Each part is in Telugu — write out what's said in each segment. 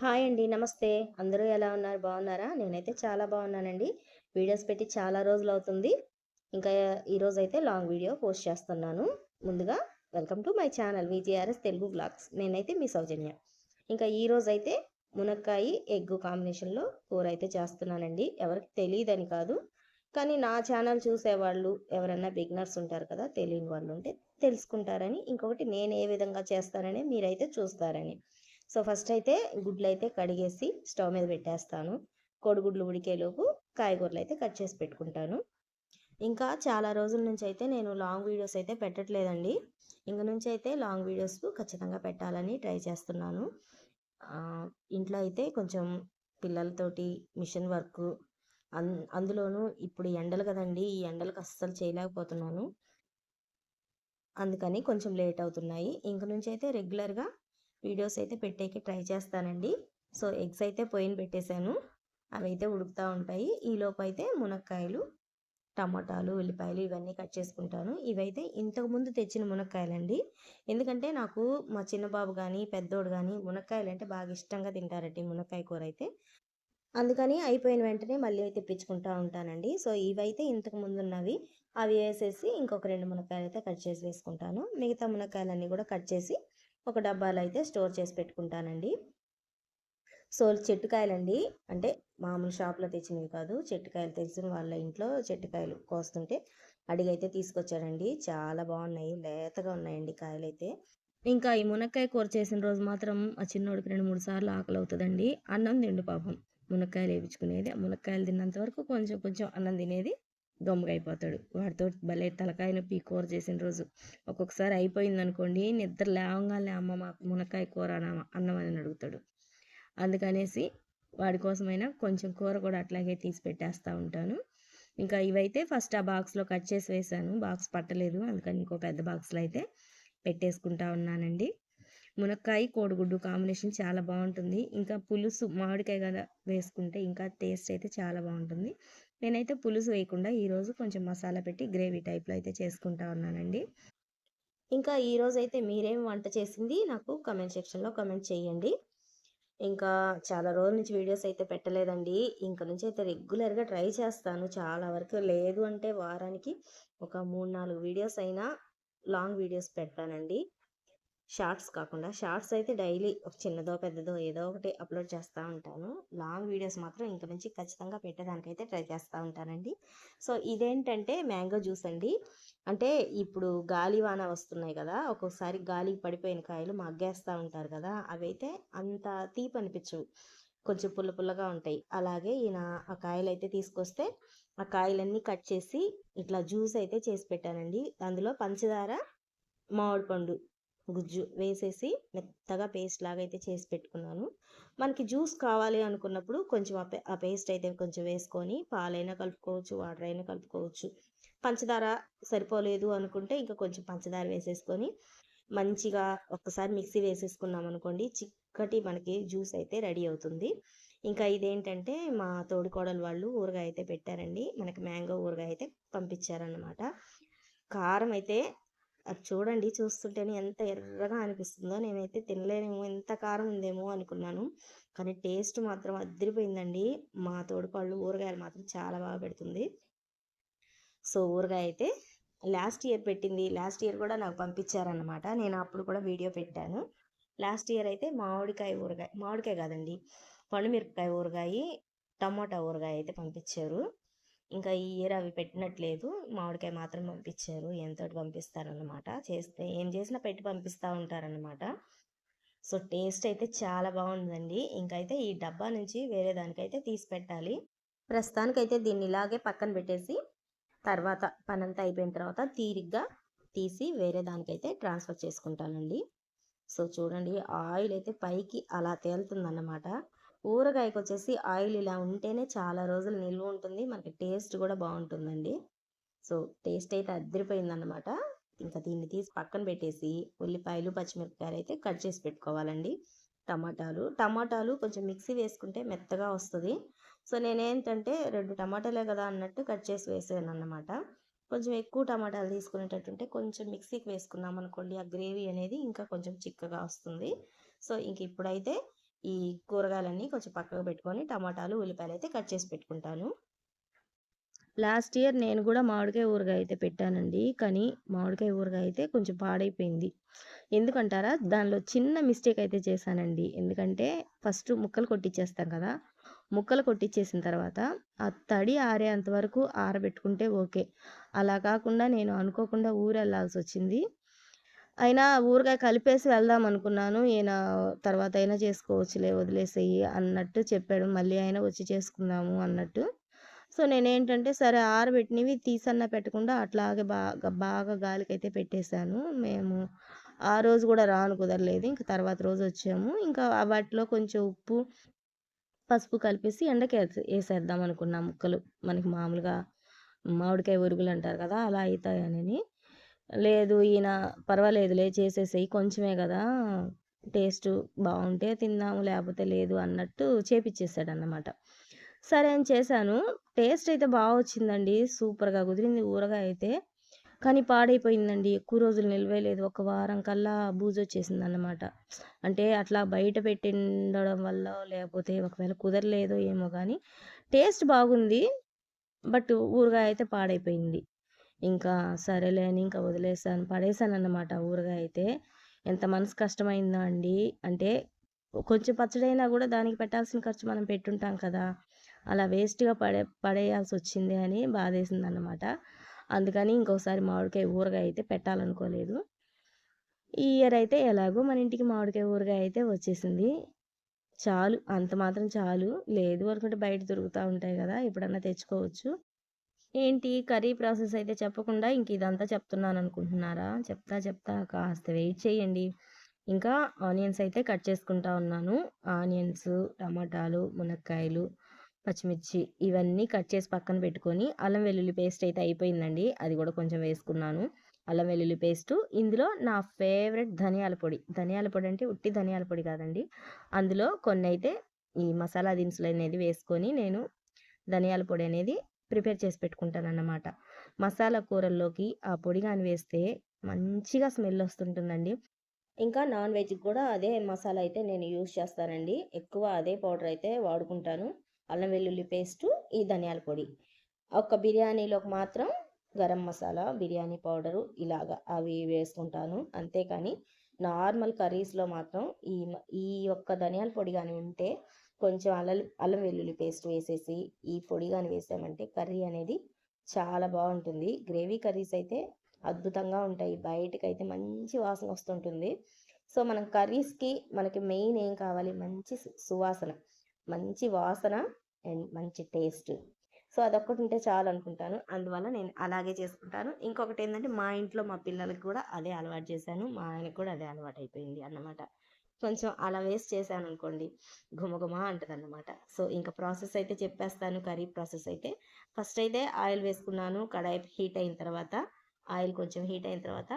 హాయ్ అండి. నమస్తే. అందరూ ఎలా ఉన్నారు? బాగున్నారా? నేనైతే చాలా బాగున్నానండి. వీడియోస్ పెట్టి చాలా రోజులవుతుంది. ఇంకా ఈరోజైతే లాంగ్ వీడియో పోస్ట్ చేస్తున్నాను. ముందుగా welcome to my channel VGRS Telugu vlogs. నేనైతే మీ సౌజన్య. ఇంకా ఈరోజైతే మునక్కాయి ఎగ్ కాంబినేషన్లో కూర అయితే చేస్తున్నానండి. ఎవరికి తెలియదని కాదు, కానీ నా ఛానల్ చూసేవాళ్ళు ఎవరైనా బిగినర్స్ ఉంటారు కదా, తెలియని వాళ్ళు ఉంటే తెలుసుకుంటారని, ఇంకొకటి నేను ఏ విధంగా చేస్తానని మీరైతే చూస్తారని. సో ఫస్ట్ అయితే గుడ్లు అయితే కడిగేసి స్టవ్ మీద పెట్టేస్తాను. కోడిగుడ్లు ఉడికేలోపు కాయగూరలు అయితే కట్ చేసి పెట్టుకుంటాను. ఇంకా చాలా రోజుల నుంచి అయితే నేను లాంగ్ వీడియోస్ అయితే పెట్టట్లేదండి. ఇంక నుంచి అయితే లాంగ్ వీడియోస్ ఖచ్చితంగా పెట్టాలని ట్రై చేస్తున్నాను. ఇంట్లో అయితే కొంచెం పిల్లలతోటి మిషన్ వర్క్, అందులోనూ ఇప్పుడు ఎండలు కదండి, ఈ ఎండలకు అస్సలు చేయలేకపోతున్నాను. అందుకని కొంచెం లేట్ అవుతున్నాయి. ఇంక నుంచి అయితే రెగ్యులర్గా వీడియోస్ అయితే పెట్టేకి ట్రై చేస్తానండి. సో ఎగ్స్ అయితే పొయ్యిన పెట్టేశాను, అవి అయితే ఉడుకుతూ ఉంటాయి. ఈలోపు అయితే మునక్కాయలు, టమాటాలు, ఉల్లిపాయలు ఇవన్నీ కట్ చేసుకుంటాను. ఇవైతే ఇంతకుముందు తెచ్చిన మునక్కాయలండి. ఎందుకంటే నాకు మా చిన్న బాబు కానీ పెద్దోడు కానీ మునక్కాయలు అంటే బాగా ఇష్టంగా తింటారండి, మునక్కాయ కూర అయితే. అందుకని అయిపోయిన వెంటనే మళ్ళీ తెప్పించుకుంటూ ఉంటానండి. సో ఇవైతే ఇంతకు ముందు ఉన్నవి, అవి వేసేసి ఇంకొక 2 మునక్కాయలు అయితే కట్ చేసి వేసుకుంటాను. మిగతా మునక్కాయలన్నీ కూడా కట్ చేసి ఒక డబ్బాలో అయితే స్టోర్ చేసి పెట్టుకుంటానండి. సో చెట్టుకాయలండి, అంటే మామూలు షాప్లో తెచ్చినవి కాదు, చెట్టుకాయలు తెలిసిన వాళ్ళ ఇంట్లో చెట్టుకాయలు కోస్తుంటే అడిగైతే తీసుకొచ్చాడండి. చాలా బాగున్నాయి, లేతగా ఉన్నాయండి కాయలైతే. ఇంకా ఈ మునక్కాయ కూర చేసిన రోజు మాత్రం ఆ చిన్నోడికి 2-3 సార్లు ఆకలి అవుతుందండి. అన్నం తిండు పాపం. మునక్కాయలు వేయించుకునేది, మునక్కాయలు తిన్నంత వరకు కొంచెం కొంచెం అన్నం తినేది, గమ్ముగా అయిపోతాడు. వాడితో భలే తలకాయ నొప్పి కూర చేసిన రోజు. ఒక్కొక్కసారి అయిపోయింది అనుకోండి, నిద్ర లేవగానే అమ్మ మాకు మునక్కాయ కూర అన్నం అని అడుగుతాడు. అందుకనేసి వాడి కోసమైనా కొంచెం కూర కూడా అట్లాగే తీసి పెట్టేస్తూ ఉంటాను. ఇంకా ఇవైతే ఫస్ట్ ఆ బాక్స్లో కట్ చేసి వేసాను, బాక్స్ పట్టలేదు, అందుకని ఇంకో పెద్ద బాక్స్లో అయితే పెట్టేసుకుంటా ఉన్నానండి. మునక్కాయ కోడిగుడ్డు కాంబినేషన్ చాలా బాగుంటుంది. ఇంకా పులుసు మామిడికాయ కదా వేసుకుంటే ఇంకా టేస్ట్ అయితే చాలా బాగుంటుంది. నేనైతే పులుసు వేయకుండా ఈరోజు కొంచెం మసాలా పెట్టి గ్రేవీ టైప్లో అయితే చేసుకుంటా ఉన్నానండి. ఇంకా ఈరోజు అయితే మీరేం వంట చేసింది నాకు కమెంట్ సెక్షన్లో కమెంట్ చేయండి. ఇంకా చాలా రోజుల నుంచి వీడియోస్ అయితే పెట్టలేదండి. ఇంక నుంచి అయితే రెగ్యులర్గా ట్రై చేస్తాను. చాలా వరకు లేదు అంటే వారానికి ఒక 3-4 వీడియోస్ అయినా లాంగ్ వీడియోస్ పెడతానండి. షార్ట్స్ కాకుండా, షార్ట్స్ అయితే డైలీ ఒక చిన్నదో పెద్దదో ఏదో ఒకటి అప్లోడ్ చేస్తూ ఉంటాను. లాంగ్ వీడియోస్ మాత్రం ఇంక నుంచి ఖచ్చితంగా పెట్టేదానికైతే ట్రై చేస్తూ ఉంటానండి. సో ఇదేంటంటే మ్యాంగో జ్యూస్ అండి. అంటే ఇప్పుడు గాలి వాన వస్తున్నాయి కదా, ఒక్కొక్కసారి గాలికి పడిపోయిన కాయలు మగ్గేస్తూ ఉంటారు కదా, అవి అయితే అంత తీపి అనిపించవు, కొంచెం పుల్ల పుల్లగా ఉంటాయి. అలాగే ఈయన ఆ కాయలు అయితే తీసుకొస్తే ఆ కాయలన్నీ కట్ చేసి ఇట్లా జ్యూస్ అయితే చేసి పెట్టానండి. అందులో పంచదార, మామిడి పండు గుజ్జు వేసేసి మెత్తగా పేస్ట్ లాగా అయితే చేసి పెట్టుకున్నాను. మనకి జ్యూస్ కావాలి అనుకున్నప్పుడు కొంచెం ఆ పేస్ట్ అయితే కొంచెం వేసుకొని పాలైనా కలుపుకోవచ్చు, వాటర్ అయినా కలుపుకోవచ్చు. పంచదార సరిపోలేదు అనుకుంటే ఇంకా కొంచెం పంచదార వేసేసుకొని మంచిగా ఒక్కసారి మిక్సీ వేసేసుకున్నాం అనుకోండి, చిక్కటి మనకి జ్యూస్ అయితే రెడీ అవుతుంది. ఇంకా ఇదేంటంటే మా తోడికోడలు వాళ్ళు ఊరగాయ అయితే పెట్టారండి, మనకి మ్యాంగో ఊరగాయ అయితే పంపించారన్నమాట. కారం అయితే అది చూడండి, చూస్తుంటేనే ఎంత ఎర్రగా అనిపిస్తుందో. నేనైతే తినలేనేమో, ఎంత కారం ఉందేమో అనుకున్నాను, కానీ టేస్ట్ మాత్రం అదిరిపోయిందండి. మా తోడికోడలు ఊరగాయలు మాత్రం చాలా బాగా పెడుతుంది. సో ఊరగాయ అయితే లాస్ట్ ఇయర్ పెట్టింది, లాస్ట్ ఇయర్ కూడా నాకు పంపించారన్నమాట. నేను అప్పుడు కూడా వీడియో పెట్టాను. లాస్ట్ ఇయర్ అయితే మామిడికాయ ఊరగాయ, మామిడికాయ కాదండి, పండుమిరపకాయ ఊరగాయ, టమోటా ఊరగాయ అయితే పంపించారు. ఇంకా ఈ ఇయర్ అవి పెట్టినట్లేదు, మామిడికాయ మాత్రం పంపించారు. ఎంతోటి పంపిస్తారనమాట, చేస్తే ఏం చేసినా పెట్టి పంపిస్తూ ఉంటారనమాట. సో టేస్ట్ అయితే చాలా బాగుందండి. ఇంకైతే ఈ డబ్బా నుంచి వేరే దానికైతే తీసి పెట్టాలి. ప్రస్తుతానికైతే దీన్ని ఇలాగే పక్కన పెట్టేసి తర్వాత పనంతా అయిపోయిన తర్వాత తీరిగ్గా తీసి వేరే దానికైతే ట్రాన్స్ఫర్ చేసుకుంటానండి. సో చూడండి, ఆయిల్ అయితే పైకి అలా తేలుతుందన్నమాట. ఊరగాయకు వచ్చేసి ఆయిల్ ఇలా ఉంటేనే చాలా రోజులు నిల్వ ఉంటుంది, మనకి టేస్ట్ కూడా బాగుంటుందండి. సో టేస్ట్ అయితే అద్దరిపోయిందన్నమాట. ఇంకా దీన్ని తీసి పక్కన పెట్టేసి ఉల్లిపాయలు, పచ్చిమిరపకాయలు అయితే కట్ చేసి పెట్టుకోవాలండి. టమాటాలు కొంచెం మిక్సీ వేసుకుంటే మెత్తగా వస్తుంది. సో నేనేంటంటే 2 టమాటాలే కదా అన్నట్టు కట్ చేసి వేసాను అన్నమాట. కొంచెం ఎక్కువ టమాటాలు తీసుకునేటట్టుంటే కొంచెం మిక్సీకి వేసుకున్నాం అనుకోండి, ఆ గ్రేవీ అనేది ఇంకా కొంచెం చిక్కగా వస్తుంది. సో ఇంక ఇప్పుడైతే ఈ కూరగాయలన్నీ కొంచెం పక్కకు పెట్టుకొని టమాటాలు, ఉల్లిపాయలు అయితే కట్ చేసి పెట్టుకుంటాను. లాస్ట్ ఇయర్ నేను కూడా మామిడికాయ ఊరగాయ అయితే పెట్టానండి. కానీ మామిడికాయ ఊరగాయ అయితే కొంచెం పాడైపోయింది. ఎందుకంటారా? దానిలో చిన్న మిస్టేక్ అయితే చేశానండి. ఎందుకంటే ఫస్ట్ ముక్కలు కొట్టిచ్చేస్తాం కదా! ముక్కలు కొట్టిచ్చేసిన తర్వాత ఆ తడి ఆరేంత వరకు ఆరబెట్టుకుంటే ఓకే. అలా కాకుండా నేను అనుకోకుండా ఊరెళ్ళాల్సొచ్చింది. అయినా ఊరగాయ కలిపేసి వెళ్దాం అనుకున్నాను. ఈయన తర్వాత అయినా చేసుకోవచ్చులే వదిలేసేయి అన్నట్టు చెప్పాడు. మళ్ళీ అయినా వచ్చి చేసుకుందాము అన్నట్టు. సో, నేనేంటంటే సరే ఆరబెట్టినవి తీసన్నా పెట్టకుండా అట్లాగే బాగా గాలికైతే పెట్టేశాను. మేము ఆ రోజు గూడా రాను కుదరలేదు. ఇంక తర్వాత రోజు వచ్చాము. ఇంకా వాటిలో కొంచెం ఉప్పు, పసుపు కలిపేసి ఏసేద్దాం అనుకున్నా ముక్కలు. మనకి మామూలుగా మామిడికాయ ఒరుగులంటారు కదా! అలా అయితాయనని. లేదు ఈయన పర్వాలేదులే చేసేసేయి కొంచెమే గదా! టేస్టు బావుంటే తిందాము లేపోతే లేదు అన్నట్టు చేపిచ్చేసాడన్నమాట. సరే అని చేశాను. టేస్ట్ అయితే బా వచ్చిందండి. సూపర్‌గా కుదిరింది ఊరగాయ అయితే. కానీ పాడైపోయిందండి. ఎక్కువ రోజులు నిల్వే లేదు. ఒక వారం కల్లా బూజొచ్చేసిందన్నమాట. అంటే అట్లా బయట పెట్టిండడం వల్లో లేపోతే ఒకవేళ కుదరలేదో ఏమో గానీ టేస్ట్ బాగుంది. బట్ ఊరగాయ అయితే పాడైపోయింది. ఇంకా సరేలే అని ఇంకా వదిలేసాను. పడేసానన్నమాట ఊరగాయ అయితే. ఎంత మనసు కష్టమైందో అండి. అంటే కొంచెం పచ్చడైనా గూడా దానికి పెట్టాల్సిన ఖర్చు మనం పెట్టుంటాం కదా! అలా వేస్ట్‌గా పడేయాల్సొచ్చింది అని బాధేసిందన్నమాట. అందుకని ఇంకోసారి మామిడికాయ ఊరగాయ అయితే పెట్టాలనుకోలేదు. ఈ ఇయర్ అయితే ఎలాగో మన ఇంటికి మామిడికాయ ఊరగాయ అయితే వచ్చేసింది. చాలు. అంత మాత్రం చాలు. లేదు అనుకుంటే బయట దొరుకుతా ఉంటాయి గదా! ఎప్పుడన్నా తెచ్చుకోవచ్చు. ఏంటి కర్రీ ప్రాసెస్ అయితే చెప్పకుండా ఇంక ఇదంతా చెప్తున్నాననుకుంటున్నారా? చెప్తా కాస్త వెయిట్ చేయండి. ఇంకా ఆనియన్స్ అయితే కట్ చేసుకుంటా ఉన్నాను. ఆనియన్స్, టమాటాలు, మునక్కాయలు, పచ్చిమిర్చి ఇవన్నీ కట్ చేసి పక్కన పెట్టుకొని అల్లం వెల్లుల్లి పేస్ట్ అయితే అయిపోయిందండి. అది కూడా కొంచెం వేసుకున్నాను. అల్లం వెల్లుల్లి పేస్టు. ఇందులో నా ఫేవరెట్ ధనియాల పొడి. ధనియాల పొడి అంటే ఉట్టి ధనియాల పొడి కాదండి. అందులో కొన్నైతే ఈ మసాలా దినుసులనేది వేసుకొని నేను ధనియాల పొడి అనేది ప్రిపేర్ చేసి పెట్టుకుంటానన్నమాట. మసాలా కూరల్లోకి ఆ పొడి గాని వేస్తే మంచిగా స్మెల్ వస్తుంటుందండి. ఇంకా నాన్ వెజ్‌కి కూడా అదే మసాలా అయితే నేను యూజ్ చేస్తానండి. ఎక్కువ అదే పౌడర్ అయితే వాడుకుంటాను. అల్లం వెల్లుల్లి పేస్టు, ఈ ధనియాల పొడి. ఒక్క బిర్యానీలోకి మాత్రం గరం మసాలా, బిర్యానీ పౌడరు ఇలాగా అవి వేసుకుంటాను. అంతేకాని నార్మల్ కర్రీస్‌లో మాత్రం ఈ ఒక్క ధనియాల పొడి గాని ఉంటే కొంచెం అల్లం వెల్లుల్లి పేస్ట్ వేసేసి, ఈ పొడి గాని వేసామంటే కర్రీ అనేది చాలా బావుంటుంది. గ్రేవీ కర్రీస్ అయితే అద్భుతంగా ఉంటాయి. బయటకైతే మంచి వాసన వస్తుంటుంది. సో, మనం కర్రీస్‌కి మనకి మెయిన్ ఏం కావాలి? మంచి సువాసన. మంచి వాసన అండ్ మంచి టేస్ట్. సో, అదొక్కటుంటే చాలనుకుంటాను. అందువల్ల నేను అలాగే చేసుకుంటాను. ఇంకొకటేందంటే మా ఇంట్లో మా పిల్లలకి కూడా అదే అలవాటు చేశాను. మా ఆయనకి కూడా అదే అలవాటయిపోయింది అన్నమాట. కొంచెం అలా వేసి చేశాననుకోండి ఘుమఘుమ అంటదన్నమాట. సో, ఇంక ప్రాసెస్ అయితే చెప్పేస్తాను కర్రీ ప్రాసెస్ అయితే. ఫస్ట్ అయితే ఆయిల్ వేసుకున్నాను. కడాయి హీట్ అయిన తర్వాత ఆయిల్ కొంచెం హీట్ అయిన తర్వాత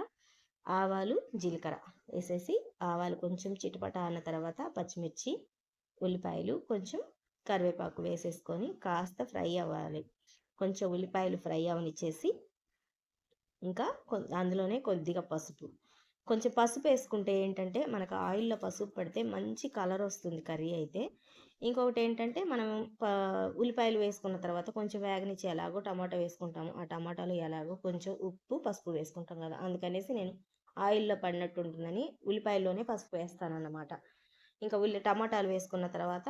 ఆవాలు, జీలకర్ర వేసేసి ఆవాలు కొంచెం చిటపట అన్న తర్వాత పచ్చిమిర్చి, ఉల్లిపాయలు, కొంచెం కరివేపాకు వేసేసుకొని కాస్త ఫ్రై అవ్వాలి. కొంచెం ఉల్లిపాయలు ఫ్రై అవ్వనిచ్చేసి ఇంకా అందులోనే కొద్దిగా పసుపు. కొంచెం పసుపేసుకుంటే ఏంటంటే, మనకు ఆయిల్‌లో పసుపు పడితే మంచి కలరొస్తుంది కర్రీ అయితే. ఇంకొకటేంటంటే, మనం ప ఉల్లిపాయలు వేసుకున్న తర్వాత కొంచెం వేగనిచ్చి ఎలాగో టమాటా వేసుకుంటాము. ఆ టమాటాలో ఎలాగో కొంచెం ఉప్పు, పసుపు వేసుకుంటాం గదా! అందుకనేసి నేను ఆయిల్‌లో పడినట్టుంటుందని ఉల్లిపాయల్లోనే పసుపు వేస్తానన్నమాట. ఇంకా టమాటాలు వేసుకున్న తర్వాత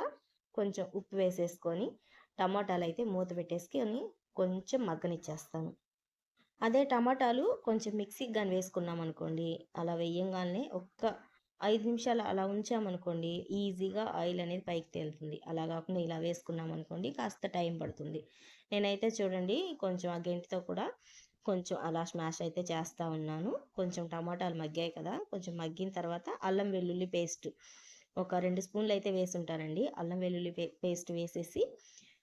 కొంచెం ఉప్పు వేసేసుకొని, టమాటాలైతే మూత పెట్టేసుకొని కొంచెం మగ్గనిచ్చేస్తాను. అదే టమాటాలు కొంచెం మిక్సీకి గాని వేసుకున్నామనుకోండి, అలా వేయంగాల్నే ఒక్క 5 నిమిషాలు అలా ఉంచామనుకోండి, ఈజీగా ఆయిల్ అనేది పైకి తేలుతుంది. అలా గాకుండా ఇలా వేసుకున్నామనుకోండి, కాస్త టైం పడుతుంది. నేనైతే చూడండి కొంచెం ఆ గెంటితో కూడా కొంచెం అలా స్మాష్ అయితే చేస్తా ఉన్నాను. కొంచెం టమాటాలు మగ్గాయి కదా! కొంచెం మగ్గిన తర్వాత అల్లం వెల్లుల్లి పేస్ట్ ఒక 2 స్పూన్‌లయితే వేసుంటానండి. అల్లం వెల్లుల్లి పేస్ట్ వేసేసి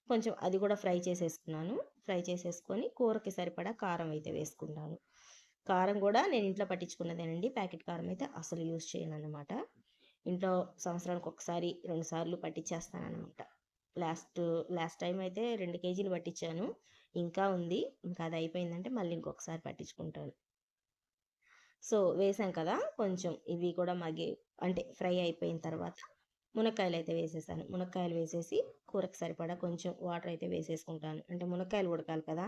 కొంచెం అది కూడా ఫ్రై చేసేసుకున్నాను. ఫ్రై చేసేసుకొని కూరకి సరిపడా కారం అయితే వేసుకుంటాను. కారం కూడా నేను ఇంట్లో పట్టించుకున్నదేనండి. ప్యాకెట్ కారం అయితే అసలు యూజ్ చేయనన్నమాట. ఇంట్లో సంవత్సరానికి ఒకసారి, 2 సార్లు పట్టించేస్తానన్నమాట. లాస్ట్ లాస్ట్ టైమ్ అయితే 2 కేజీలు పట్టించాను. ఇంకా ఉంది. ఇంకా అది అయిపోయిందంటే మళ్ళీ ఇంకొకసారి పట్టించుకుంటాను. సో, వేసాం కదా! కొంచెం ఇవి కూడా అంటే ఫ్రై అయిపోయిన తర్వాత మునక్కాయలు అయితే వేసేసాను. మునక్కాయలు వేసేసి కూరకు సరిపడా కొంచెం వాటర్ అయితే వేసేసుకుంటాను. అంటే మునక్కాయలు ఉడకాలి కదా!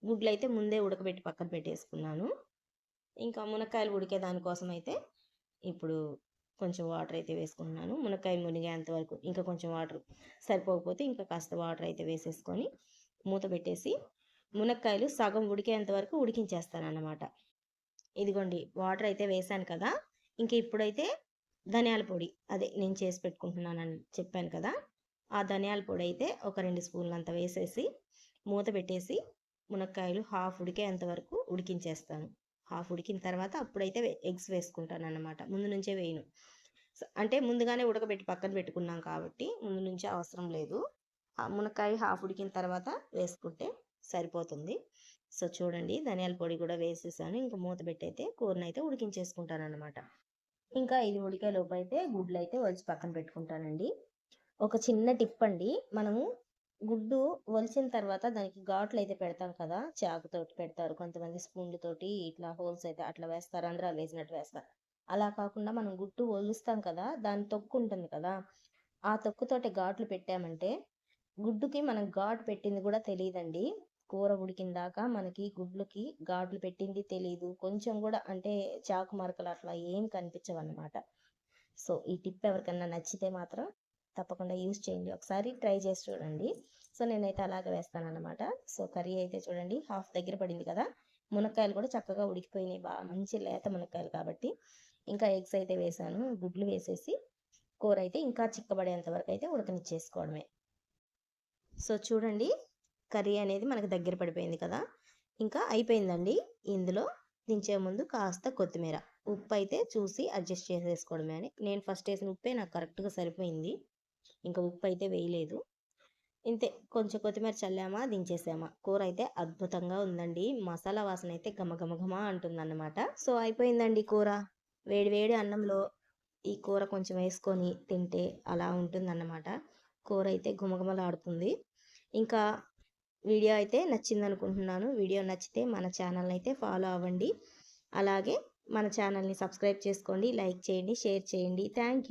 గుడ్లు అయితే ముందే ఉడకబెట్టి పక్కన పెట్టేసుకున్నాను. ఇంకా మునక్కాయలు ఉడికే దానికోసం అయితే ఇప్పుడు కొంచెం వాటర్ అయితే వేసుకుంటున్నాను. మునక్కాయ మునిగేంత వరకు ఇంకా కొంచెం వాటర్ సరిపోకపోతే ఇంకా కాస్త వాటర్ అయితే వేసేసుకొని మూత పెట్టేసి మునక్కాయలు సగం ఉడికేంత వరకు ఉడికించేస్తానన్నమాట. ఇదిగోండి వాటర్ అయితే వేసాను కదా! ఇంక ఇప్పుడైతే ధనియాల పొడి అదే నేను చేసి పెట్టుకుంటున్నానని చెప్పాను కదా! ఆ ధనియాల పొడి అయితే ఒక 2 స్పూన్లంత వేసేసి మూత పెట్టేసి మునక్కాయలు హాఫ్ ఉడికేంత వరకు ఉడికించేస్తాను. హాఫ్ ఉడికిన తర్వాత అప్పుడైతే ఎగ్స్ వేసుకుంటానన్నమాట. ముందు నుంచే వేయను. అంటే ముందుగానే ఉడకబెట్టి పక్కన పెట్టుకున్నాం కాబట్టి ముందు నుంచే అవసరం లేదు. ఆ మునక్కాయ హాఫ్ ఉడికిన తర్వాత వేసుకుంటే సరిపోతుంది. సో చూడండి ధనియాల పొడి కూడా వేసేసాను. ఇంక మూత పెట్టయితే కూరనైతే ఉడికించేసుకుంటానన్నమాట. ఇంకా ఇది ఉడికేలోపు అయితే గుడ్లు అయితే ఒలిచి పక్కన పెట్టుకుంటానండి. ఒక చిన్న టిప్ అండి, మనము గుడ్డు ఒలిచిన తర్వాత దానికి ఘాట్లు అయితే పెడతాం కదా! చాకుతోటి పెడతారు. కొంతమంది స్పూన్‌లతోటి ఇట్లా హోల్స్ అయితే అట్లా వేస్తారు. రంధ్రాలు వేసినట్టు వేస్తారు. అలా కాకుండా మనం గుడ్డు ఒలుస్తాం కదా! దాని తొక్కు ఉంటుంది కదా! ఆ తొక్కుతోటి ఘాట్లు పెట్టామంటే గుడ్డుకి మనం ఘాటు పెట్టింది కూడా తెలీదండి. కూర ఉడికిన దాకా మనకి గుడ్లుకి ఘాట్లు పెట్టింది తెలీదు. కొంచెం కూడా అంటే చాకు మరకలు అట్లా ఏం కనిపించవన్నమాట. సో ఈ టిప్ ఎవరికన్నా నచ్చితే మాత్రం తప్పకుండా యూజ్ చేయండి. ఒకసారి ట్రై చేసి చూడండి. సో నేనైతే అలాగే వేస్తానన్నమాట. సో కర్రీ అయితే చూడండి హాఫ్ దగ్గర పడింది కదా! మునక్కాయలు కూడా చక్కగా ఉడికిపోయినాయి. బాగా మంచి లేత మునక్కాయలు కాబట్టి. ఇంకా ఎగ్స్ అయితే వేసాను. గుడ్లు వేసేసి కూర అయితే ఇంకా చిక్కబడేంత వరకు అయితే ఉడకనిచ్చేసుకోవడమే. సో చూడండి కర్రీ అనేది మనకు దగ్గర పడిపోయింది కదా! ఇంకా అయిపోయిందండి. ఇందులో దించే ముందు కాస్త కొత్తిమీర, ఉప్పు అయితే చూసి అడ్జస్ట్ చేసేసుకోవడమే అని. నేను ఫస్ట్ వేసిన ఉప్పే నాకు కరెక్ట్‌గా సరిపోయింది. ఇంకా ఉప్పు అయితే వేయలేదు. ఇంతే కొంచెం కొత్తిమీర చల్లామా, దించేసామా. కూర అయితే అద్భుతంగా ఉందండి. మసాలా వాసన అయితే ఘమ అంటుందన్నమాట. సో అయిపోయిందండి కూర. వేడి వేడి అన్నంలో ఈ కూర కొంచెం వేసుకొని తింటే అలా ఉంటుందన్నమాట. కూర అయితే గుమగుమలాడుతుంది. ఇంకా వీడియో అయితే నచ్చిందనుకుంటున్నాను. వీడియో నచ్చితే మన ఛానల్ని అయితే ఫాలో అవ్వండి. అలాగే మన ఛానల్ని సబ్స్క్రైబ్ చేసుకోండి, లైక్ చేయండి, షేర్ చేయండి. Thank you.